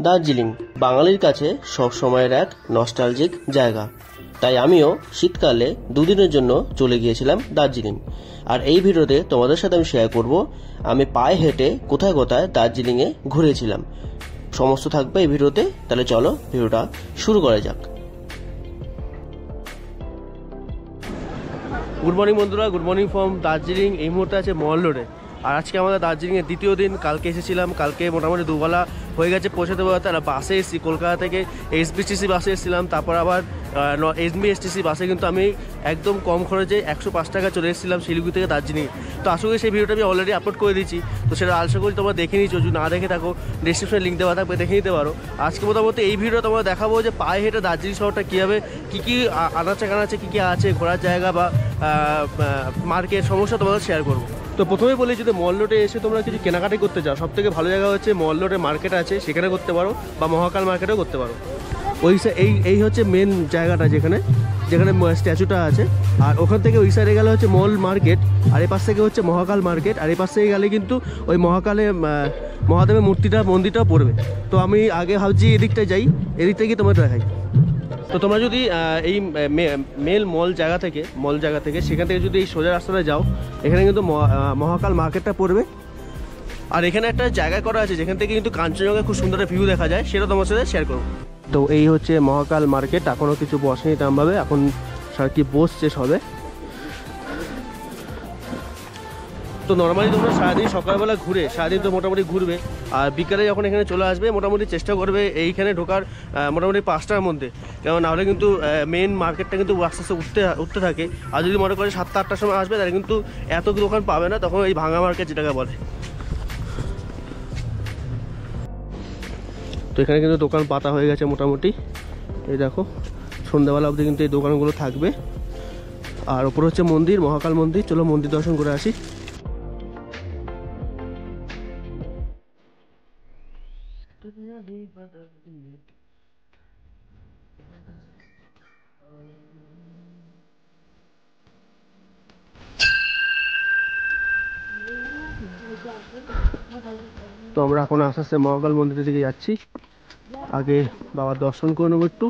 দার্জিলিং বাঙালির কাছে সব সময়ের এক নস্টালজিক জায়গা। তাই আমিও শীতকালে দুদিনের জন্য চলে গিয়েছিলাম দার্জিলিং। আর এই ভিডিওতে তোমাদের সাথে আমি শেয়ার করব আমি পায়ে হেঁটে কোথায় কোথায় দার্জিলিংয়ে ঘুরেছিলাম। সমস্ত থাকবে এই ভিডিওতে। তাহলে চলো ভিডিওটা শুরু করা যাক। গুড মর্নিং বন্ধুরা, গুড মর্নিং ফ্রম দার্জিলিং। এই মুহূর্তে আছে মল রোডে। আর আজকে আমাদের দার্জিলিংয়ের দ্বিতীয় দিন। কালকে এসেছিলাম, কালকে মোটামুটি দুবেলা হয়ে গেছে পৌঁছাতে পৌঁছাতে। আর বাসে এসেছি, কলকাতা থেকে এসবিএসটিসি বাসে এসেছিলাম, তারপর আবার এসবিএসটিসি বাসে কিন্তু আমি একদম কম খরচে 105 টাকা চলে এসেছিলাম শিলিগুড়ি থেকে দার্জিলিং। তো আশা করি সেই ভিডিওটা আমি অলরেডি আপলোড করে দিচ্ছি, তো সেটা আশা করি তোমরা দেখে নিচ্ছ। যদি না দেখে থাকো ডিসক্রিপশনে লিঙ্ক দেওয়া থাকবে, দেখে নিতে পারো। আজকে মোটামুটি এই ভিডিও তোমরা দেখাবো যে পায়ে হেঁটে দার্জিলিং শহরটা কীভাবে কী আনাচে কানাচে কী আছে, ঘোরার জায়গা বা মার্কেট সমস্যা তোমাদের শেয়ার করবো। তো প্রথমে বলি, যদি মল রোডে এসে তোমরা কিছু কেনাকাটি করতে চাও, সব থেকে ভালো জায়গা হচ্ছে মল রোডে মার্কেট আছে, সেখানে করতে পারো, বা মহাকাল মার্কেটেও করতে পারো। এই হচ্ছে মেন জায়গাটা যেখানে স্ট্যাচুটা আছে। আর ওখান থেকে ওই সাইডে গেলে হচ্ছে মল মার্কেট, আর এই পাশ থেকে হচ্ছে মহাকাল মার্কেট। আর এই পাশ থেকে গেলে কিন্তু ওই মহাকালে মহাদেবের মন্দিরটাও পড়বে। তো আমি আগে ভাবছি এদিকটায় যাই, এদিকটা গিয়ে তোমার দেখাই। তো তোমরা যদি এই মল জায়গা থেকে সেখান থেকে যদি এই সোজা রাস্তাটা যাও, এখানে কিন্তু মহাকাল মার্কেটটা পড়বে। আর এখানে একটা জায়গা করা আছে যেখান থেকে কিন্তু কাঞ্চনজঙ্ঘা খুব সুন্দর ভিউ দেখা যায়, সেটা তোমার সাথে শেয়ার করবো। তো এই হচ্ছে মহাকাল মার্কেট। এখনও কিছু বসেনি তেমনভাবে, এখন কি বসছে সবে। তো নর্মালি তোমরা সারাদিন সকালবেলা সারাদিন তো মোটামুটি ঘুরবে, আর বিকালে যখন এখানে চলে আসবে মোটামুটি চেষ্টা করবে এইখানে ঢোকার মোটামুটি 5টার মধ্যে, কারণ নাহলে কিন্তু মেন মার্কেটটা কিন্তু আস্তে আস্তে উঠতে থাকে। আর যদি মনে করে 7টা-8টার সময় আসবে, তাহলে কিন্তু এত দোকান পাবে না, তখন এই ভাঙা মার্কেট যেটাকে বলে। তো এখানে কিন্তু দোকান পাতা হয়ে গেছে মোটামুটি। এই দেখো, সন্ধ্যাবেলা অবধি কিন্তু এই দোকানগুলো থাকবে। আর ওপরে হচ্ছে মন্দির, মহাকাল মন্দির। চলো মন্দির দর্শন করে আসি। তো আমরা এখন আস্তে আস্তে মহাকাল মন্দিরের দিকে যাচ্ছি। আগে বাবার দর্শন করে নেবো একটু,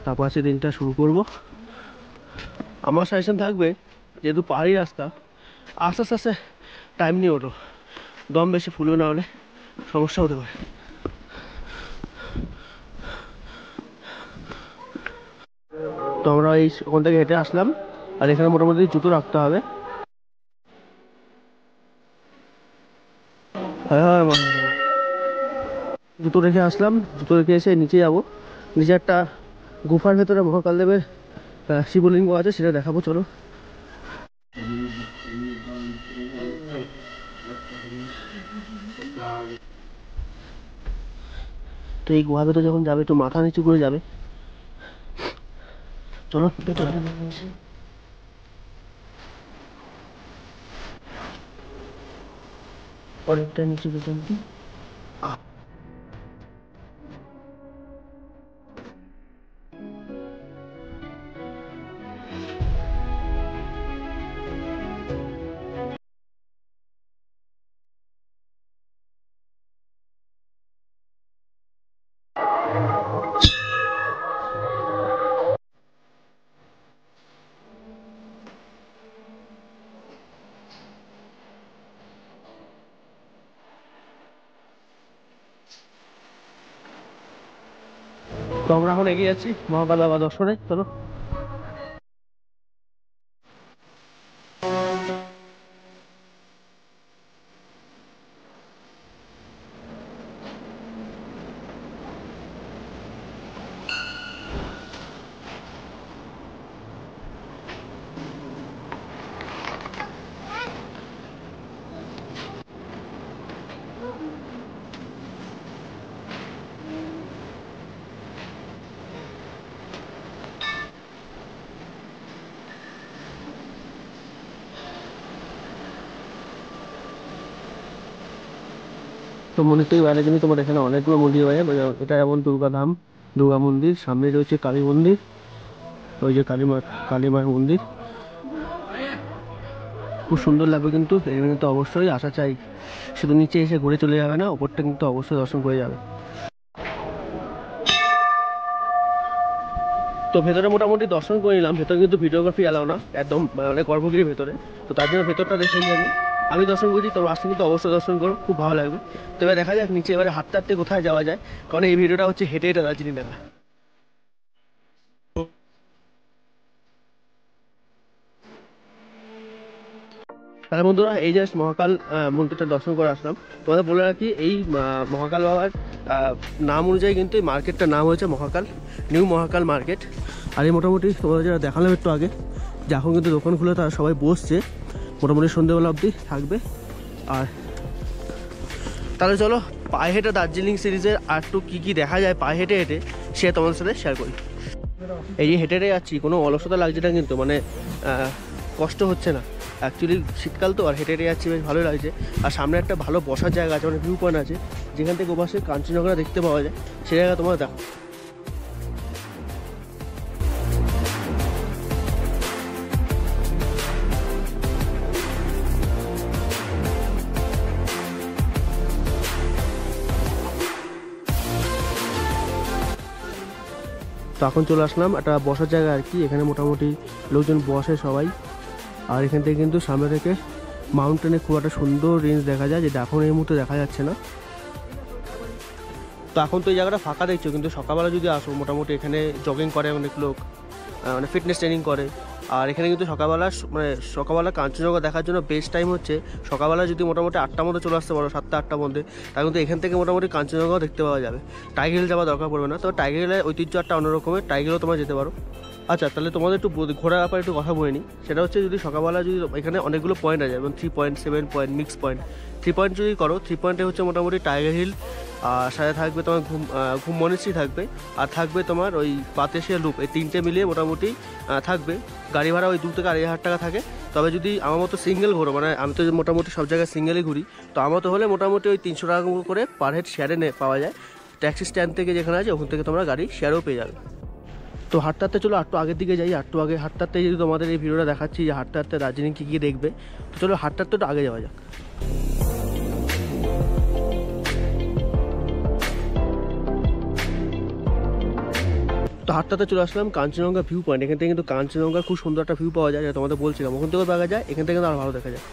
তারপর আছে দিনটা শুরু করব। আমার সাজেশন থাকবে, যেহেতু পাহাড়ি রাস্তা, আস্তে আস্তে আস্তে টাইম নিয়ে ওঠো, দম বেশি ফুলবে, না হলে সমস্যা হতে পারে। তো আমরা ওখান থেকে হেঁটে আসলাম, আর এখানে মোটামুটি জুতো রাখতে হবে। হ্যাঁ, জুতো রেখে আসলাম। জুতো রেখে এসে নিচে যাবো। নিচে একটা গুফার ভেতরে মহাকাল দেবের শিবলিঙ্গ আছে, সেটা দেখাবো। চলো। তো এই গুহার ভেতরে যখন যাবে একটু মাথা নিচু করে যাবে। চলো অনেকটা নিচু পেছন। তো আমরা এখন এগিয়ে যাচ্ছি মহাকাল বাবা দর্শনে। চলো। তো মন্দির থেকে বাইরে কিন্তু তোমার এখানে অনেকগুলো মন্দির পাওয়া যায়। এটা যেমন দুর্গা মন্দির, সামনে রয়েছে কালী মন্দির, ওই যে কালী মায়ের মন্দির, খুব সুন্দর লাগবে। কিন্তু এখানে তো অবশ্যই আসা চাই, শুধু নিচে এসে ঘুরে চলে যাবে না, ওপরটা কিন্তু অবশ্যই দর্শন করে যাবে। তো ভেতরে মোটামুটি দর্শন করে নিলাম। ভেতরে কিন্তু ভিডিওগ্রাফি এলাও না, একদম মানে গর্ভগৃহের ভেতরে। তো তার জন্য ভেতরটা দেখে নিই। আমি দর্শন করছি, তোর আসলে কিন্তু অবশ্যই দর্শন করো, খুব ভালো লাগবে। তো এবার দেখা যাক নিচে এবারে হাঁটতে হাঁটতে কোথায় যাওয়া যায়, কারণ এই ভিডিওটা হচ্ছে হেঁটে হেঁটে দার্জিলিং দেখা। তাহলে বন্ধুরা এই জাস্ট মহাকাল মন্দিরটা দর্শন করে আসলাম। তোমাদের বলে রাখি এই মহাকাল বাবার নাম অনুযায়ী কিন্তু এই মার্কেটটার নাম হয়েছে মহাকাল, নিউ মহাকাল মার্কেট। আর এই মোটামুটি তোমাদের যারা দেখালাম একটু আগে, যে এখন কিন্তু দোকান খুলে তারা সবাই বসছে, মোটামুটি সন্ধ্যেবেলা অবধি থাকবে। আর তাহলে চলো পায়ে হেঁটে দার্জিলিং সিরিজের আর একটু কী কী দেখা যায় পায়ে হেঁটে হেঁটে সে তোমাদের সাথে শেয়ার করি। এই যে হেঁটে হেঁটে যাচ্ছি, কোনো অলসতা লাগছে না কিন্তু, মানে কষ্ট হচ্ছে না। অ্যাকচুয়ালি শীতকাল তো, আর হেঁটে হেঁটে যাচ্ছি, বেশ ভালোই লাগছে। আর সামনে একটা ভালো বসার জায়গা আছে, মানে ভিউ পয়েন্ট আছে, যেখান থেকে ওপাশে কাঞ্চনজঙ্ঘা দেখতে পাওয়া যায়। সেই জায়গা তোমার দেখো। তো এখন চলে আসলাম একটা বসার জায়গা আর কি, এখানে মোটামুটি লোকজন বসে সবাই। আর এখান থেকে কিন্তু সামনে থেকে মাউন্টেনে খুব একটা সুন্দর রেঞ্জ দেখা যায়, যেটা এখন এই মুহূর্তে দেখা যাচ্ছে না। তো এখন তো এই জায়গাটা ফাঁকা দেখছো, কিন্তু সকালবেলা যদি আসো মোটামুটি এখানে জগিং করে অনেক লোক, মানে ফিটনেস ট্রেনিং করে। আর এখানে কিন্তু সকালবেলা কাঞ্চনজঙ্ঘা দেখার জন্য বেস্ট টাইম হচ্ছে সকালবেলা। যদি মোটামুটি 8টার মধ্যে চলে আসতে পারো, 7টা-8টার মধ্যে, তা কিন্তু এখান থেকে মোটামুটি কাঞ্চনজঙ্ঘাও দেখতে পাওয়া যাবে। টাইগার হিল যাওয়া দরকার পড়বে না। তো টাইগার হিলের ঐতিহ্য একটা অন্যরকমের, টাইগার হিলও তোমরা যেতে পারো। আচ্ছা, তাহলে তোমাদের একটু ঘোরার ব্যাপারে একটু কথা বলে নিই। সেটা হচ্ছে যদি সকালবেলা যদি এখানে অনেকগুলো পয়েন্ট আছে, যেমন 3 point, 7 point, mix point. 3 point যদি করো, 3 পয়েন্টে হচ্ছে মোটামুটি টাইগার হিল, আর সাথে থাকবে তোমার ঘুম মনেশ্রী থাকবে, আর থাকবে তোমার ওই পাতেশিয়া লুপ। এই 3টে মিলিয়ে মোটামুটি থাকবে। গাড়ি ভাড়া ওই 2 থেকে 2,500 টাকা থাকে। তবে যদি আমার মতো সিঙ্গেল ঘোরো, মানে আমি তো মোটামুটি সব জায়গায় সিঙ্গেলই ঘুরি, তো আমার তো হলে মোটামুটি ওই 300 টাকা করে পার হেড শেয়ারে পাওয়া যায়। ট্যাক্সি স্ট্যান্ড থেকে যেখানে আছে ওখান থেকে তোমরা গাড়ি শেয়ারও পেয়ে যাবে। তো হাঁটতে হাঁটতে চলো একটু আগের দিকে যাই। একটু আগে হাঁটতে হাঁটতে যদি তোমাদের এই ভিডিওটা দেখাচ্ছি যে হাঁটতে হাঁটতে দার্জিলিং কী কী দেখবে, তো চলো হাঁটতে হাঁটতে একটু আগে যাওয়া যাক। তো হাঁটতে হাঁটতে চলে আসলাম কাঞ্চনজঙ্ঘা ভিউ পয়েন্ট। এখান থেকে কিন্তু কাঞ্চনজঙ্ঘার খুব সুন্দর একটা ভিউ পাওয়া যায়, যেটা তোমাদের বলছিলাম। ওখান থেকেও দেখা যায়, এখান থেকে কিন্তু আরও ভালো দেখা যায়।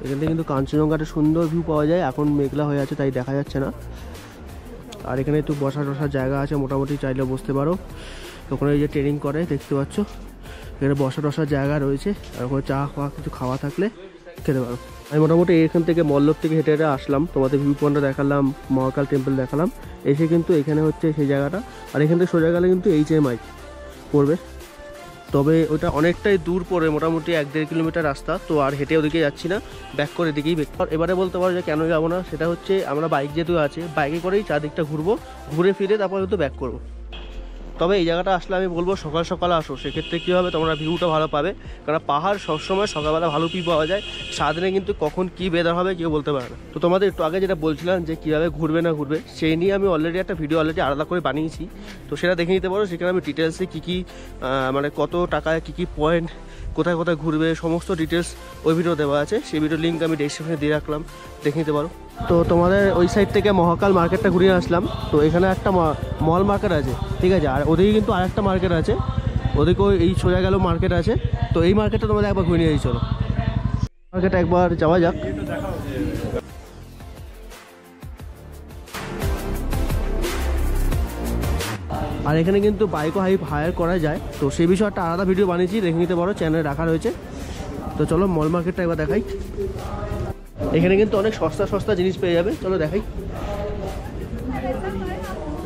এখান থেকে কিন্তু কাঞ্চনজঙ্ঘাটা সুন্দর ভিউ পাওয়া যায়। এখন মেঘলা হয়ে আছে তাই দেখা যাচ্ছে না। আর এখানে একটু বসার জায়গা আছে, মোটামুটি চাইলে বসতে পারো। ওখানে এই যে ট্রেনিং করে দেখতে পাচ্ছ, এখানে বসার জায়গা রয়েছে। আর ওখানে চা কিছু খাওয়া থাকলে খেতে পারো। আমি মোটামুটি এখান থেকে মল্লব থেকে হেঁটে হেঁটে আসলাম, তোমাদের ভিউ পয়েন্টটা দেখালাম, মহাকাল টেম্পল দেখালাম। এসে কিন্তু এখানে হচ্ছে সেই জায়গাটা। আর এখান থেকে সোজা গেলে কিন্তু HMI পড়বে, তবে ওটা অনেকটাই দূর পড়ে, মোটামুটি 1-1.5 কিলোমিটার রাস্তা। তো আর হেঁটে ওদিকে যাচ্ছি না, ব্যাক করে এদিকেই এবারে বলতে পারো যে কেন যাবো না, সেটা হচ্ছে আমরা বাইক যেহেতু আছে, বাইকে করেই চারদিকটা ঘুরবো, ঘুরে ফিরে তারপর হয়তো ব্যাক করবো। তবে এই জায়গাটা আসলে আমি বলবো সকাল সকাল আসো, সেক্ষেত্রে কী হবে তোমরা ভিউটা ভালো পাবে। কারণ পাহাড় সবসময় সকালবেলা ভালো ভিউ পাওয়া যায়, সারাদিনে কিন্তু কখন কী ওয়েদার হবে কেউ বলতে পারে না। তো তোমাদের একটু আগে যেটা বলছিলাম যে কীভাবে ঘুরবে না ঘুরবে, সেই নিয়ে আমি অলরেডি একটা ভিডিও আলাদা করে বানিয়েছি, তো সেটা দেখে নিতে পারো। সেখানে আমি ডিটেলসে কী মানে কত টাকায় কী পয়েন্ট, কোথায় কোথায় ঘুরবে, সমস্ত ডিটেলস ওই ভিডিও দেওয়া আছে। সেই ভিডিও লিঙ্ক আমি ডেসক্রিপশনে দিয়ে রাখলাম, দেখে নিতে পারো। তো তোমাদের ওই সাইড থেকে মহাকাল মার্কেটটা ঘুরিয়ে আসলাম। তো এখানে একটা মল মার্কেট আছে, ঠিক আছে। আর ওদিকে কিন্তু আরেকটা মার্কেট আছে, ওদিকেও এই সোজা গেল মার্কেট আছে। তো এই মার্কেটটা তোমাদের একবার ঘুরে নিয়ে চলো, মার্কেটে একবার যাওয়া যাক। আর এখানে কিন্তু বাইকও হায়ার করা যায়, তো সেই বিষয়ে একটা আলাদা ভিডিও বানিয়েছি, দেখে নিতে পারো, চ্যানেলে রাখা রয়েছে। তো চলো মল মার্কেটটা একবার দেখাই। এখানে কিন্তু অনেক সস্তা জিনিস পেয়ে যাবে, চলো দেখাই।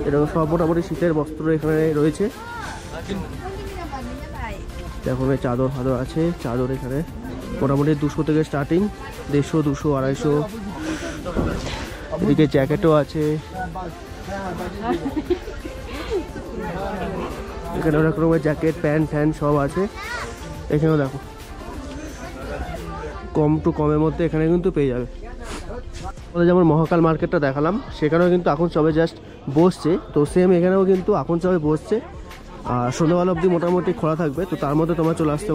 এরকম সব মোটামুটি শীতের বস্ত্র এখানে রয়েছে। দেখো চাদর ফাদর আছে, চাদর এখানে মোটামুটি 200 থেকে স্টার্টিং, 150, 200, 250। এদিকে জ্যাকেটও আছে, এখানে অনেক রকমের জ্যাকেট, প্যান্ট সব আছে। এখানেও দেখো কমের মধ্যে এখানে কিন্তু পেয়ে যাবে। যেমন মহাকাল মার্কেটটা দেখালাম, সেখানেও কিন্তু এখন সবে জাস্ট বসছে। তো সেম এখানেও কিন্তু এখন সবে বসছে, আর সন্ধ্যাবেলা অবধি মোটামুটি খোলা থাকবে। তো তার মধ্যে তোমরা চলে আসতে।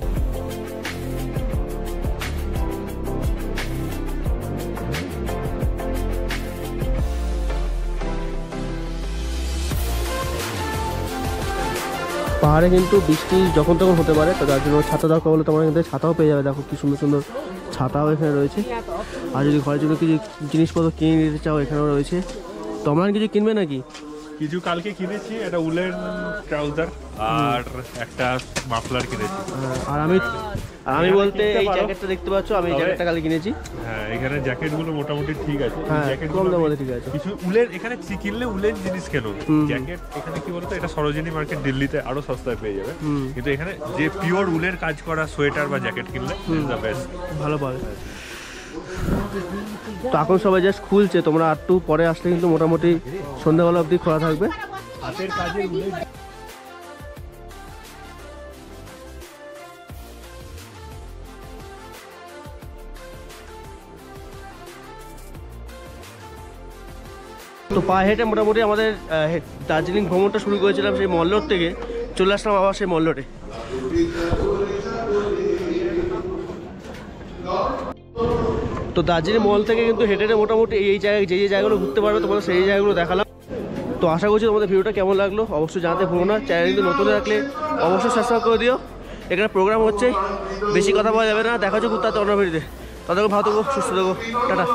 পাহাড়ে কিন্তু বৃষ্টি যখন তখন হতে পারে, তো যার জন্য ছাতা দরকার হলে তোমরা কিন্তু ছাতাও পেয়ে যাবে। দেখো কি সুন্দর সুন্দর ছাতাও এখানে রয়েছে। আর যদি ঘরের জন্য কিছু জিনিসপত্র কিনে নিতে চাও এখানেও রয়েছে। তোমরা কিছু কিনবে নাকি? কিছু কালকে কিনেছি, একটা উলেন ট্রাউজার আর একটা মাফলার কিনেছি। আর আমি বলতে এই জ্যাকেটটা দেখতে পাচ্ছ, আমি এই জ্যাকেটটা কালকে কিনেছি। হ্যাঁ, এখানে জ্যাকেটগুলো মোটামুটি ঠিক আছে। হ্যাঁ, কম দামের মধ্যে ঠিক আছে। কিছু উলেন এখানে কিনলে উলেন জিনিস কেন, জ্যাকেট এখানে কি বলতো, এটা সরোজিনী মার্কেট দিল্লিতে আরো সস্তায় পেয়ে যাবে, কিন্তু এখানে যে পিওর উলের কাজ করা সোয়েটার বা জ্যাকেট কিনলে দ্য বেস্ট, ভালো পাবে। তো এখন সবাই জাস্ট খুলছে, তোমরা একটু পরে আসলে কিন্তু মোটামুটি সন্ধ্যাবেলা অবধি খোলা থাকবে। হাতের কাজের উলের তো পায়ে হেঁটে মোটামুটি আমাদের দার্জিলিং ভ্রমণটা শুরু করেছিলাম সেই মল্লর থেকে, চলে আসলাম আবার সেই মল্লরে। তো দার্জিলিং মল থেকে কিন্তু হেঁটে হেঁটে মোটামুটি এই জায়গায় যে জায়গাগুলো ঘুরতে পারবে তোমাদের সেই জায়গাগুলো দেখালাম। তো আশা করছি তোমাদের ভিডিওটা কেমন লাগলো অবশ্যই জানাতে ভুলো না। চ্যানেল কিন্তু নতুন রাখলে অবশ্যই সাবস্ক্রাইব করে দিও। এখানে প্রোগ্রাম হচ্ছে, বেশি কথা বলা যাবে না। দেখা হচ্ছে ঘুরতে অন্য ভিডিওতে। ততক্ষণ ভালো থাকো, সুস্থ থাকো, টাটা।